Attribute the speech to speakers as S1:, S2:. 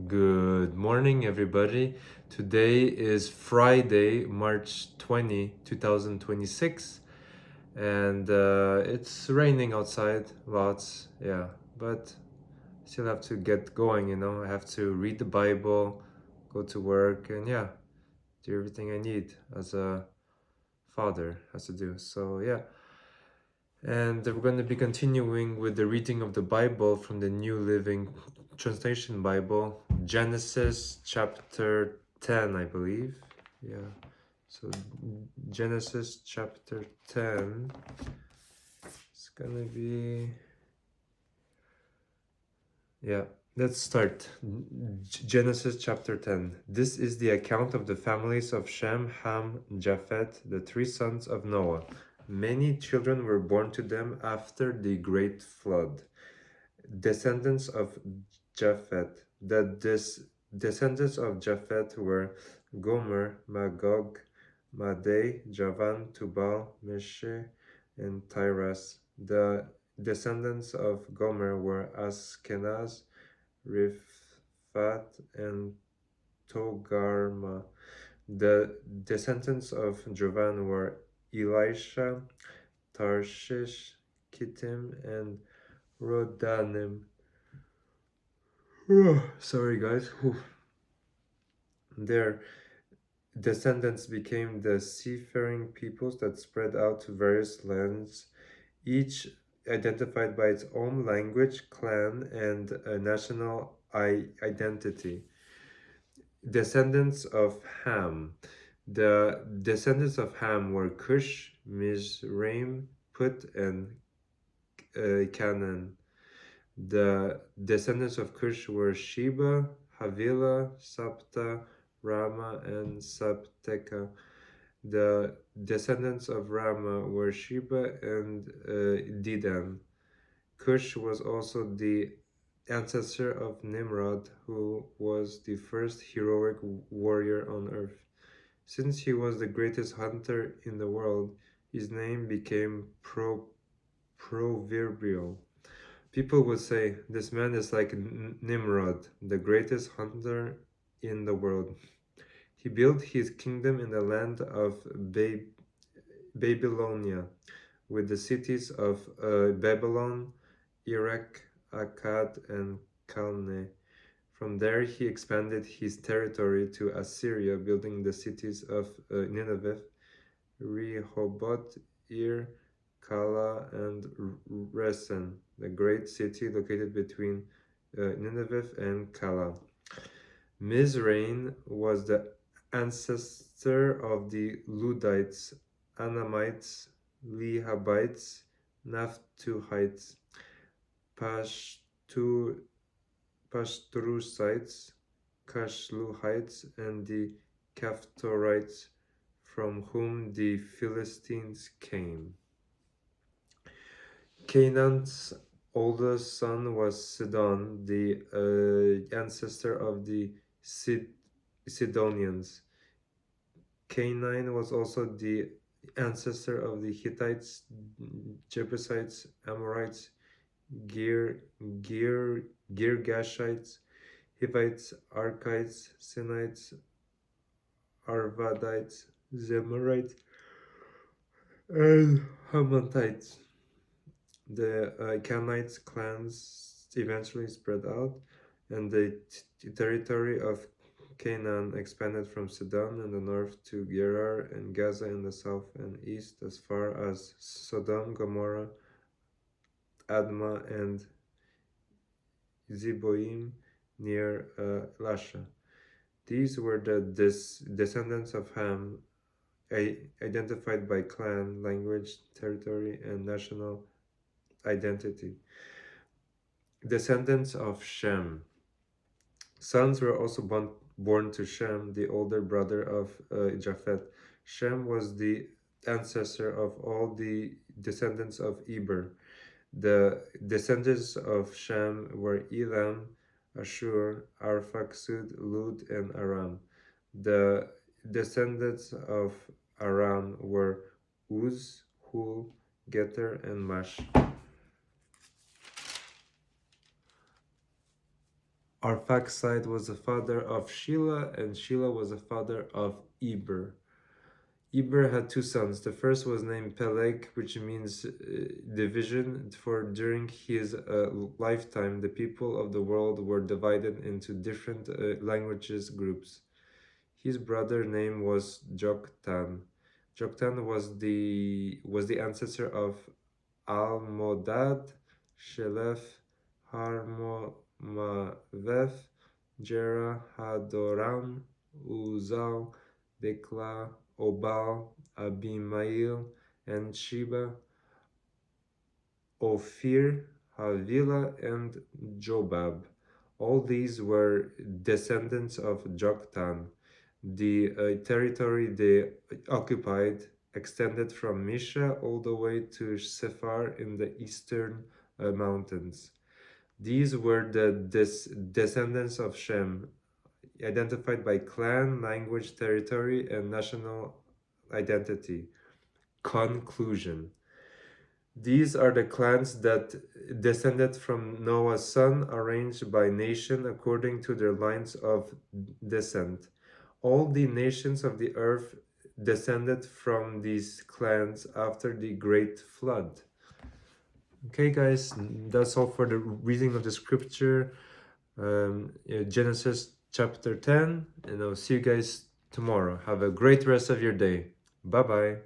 S1: Good morning, everybody. Today is Friday, March 20, 2026, and it's raining outside lots, yeah, but still have to get going. I have to read the Bible, go to work, and yeah, do everything I need as a father has to do. So, yeah. And we're going to be continuing with the reading of the Bible from the New Living Translation Bible, Genesis chapter 10, I believe. Yeah. So, Genesis chapter 10. It's going to be. Yeah. Let's start. Genesis chapter 10. This is the account of the families of Shem, Ham, Japheth, the three sons of Noah. Many children were born to them after the great flood. Descendants of Japheth. Descendants of Japheth were Gomer, Magog, Madai, Javan, Tubal, Meshe, and Tyras. The descendants of Gomer were Ashkenaz, Riphat, and Togarma. The descendants of Javan were Elisha, Tarshish, Kittim, and Rodanim. Sorry, guys. Their descendants became the seafaring peoples that spread out to various lands, each identified by its own language, clan, and national identity. Descendants of Ham. The descendants of Ham were Cush, Mizraim, Put, and Canaan. The descendants of Cush were Sheba, Havilah, Sabta, Rama, and Sabteka. The descendants of Rama were Sheba and Dedan. Cush was also the ancestor of Nimrod, who was the first heroic warrior on earth. Since he was the greatest hunter in the world, his name became proverbial. People would say, this man is like Nimrod, the greatest hunter in the world. He built his kingdom in the land of Babylonia, with the cities of Babylon, Erech, Akkad, and Calneh. From there he expanded his territory to Assyria, building the cities of Nineveh, Rehoboth, Ir, Kala, and Resen, the great city located between Nineveh and Kala. Mizraim was the ancestor of the Ludites, Anamites, Lehabites, Naphtuhites, Pashturusites, Kashluhites, and the Caphtorites, from whom the Philistines came. Canaan's oldest son was Sidon, the ancestor of the Sidonians. Canaan was also the ancestor of the Hittites, Jebusites, Amorites, Girgashites, Hivites, Archites, Sinites, Arvadites, Zemarites, and Hamathites. The Canaanite clans eventually spread out, and the territory of Canaan expanded from Sidon in the north to Gerar and Gaza in the south and east, as far as Sodom, Gomorrah, Admah, and Zeboim near Lasha. These were the descendants of Ham, identified by clan, language, territory, and national identity. Descendants of Shem. Sons were also born to Shem, the older brother of Japheth. Shem was the ancestor of all the descendants of Eber. The descendants of Shem were Elam, Ashur, Arphaxad, Lud, and Aram. The descendants of Aram were Uz, Hul, Geter, and Mash. Arphaxad was the father of Shelah, and Shelah was the father of Eber. Eber had two sons. The first was named Peleg, which means division, for during his lifetime, the people of the world were divided into different languages groups. His brother name was Joktan. Joktan was the ancestor of Almodad, Shelef, Harmomaveth, Jera, Hadoram, Uzal, Dekla, Obal, Abimael, and Sheba, Ophir, Havilah, and Jobab. All these were descendants of Joktan. The territory they occupied extended from Misha all the way to Sephar in the eastern mountains. These were the descendants of Shem, identified by clan, language, territory, and national identity. Conclusion. These are the clans that descended from Noah's son, arranged by nation according to their lines of descent. All the nations of the earth descended from these clans after the great flood. Okay, guys, that's all for the reading of the scripture, Genesis chapter 10, and I'll see you guys tomorrow. Have a great rest of your day. Bye bye.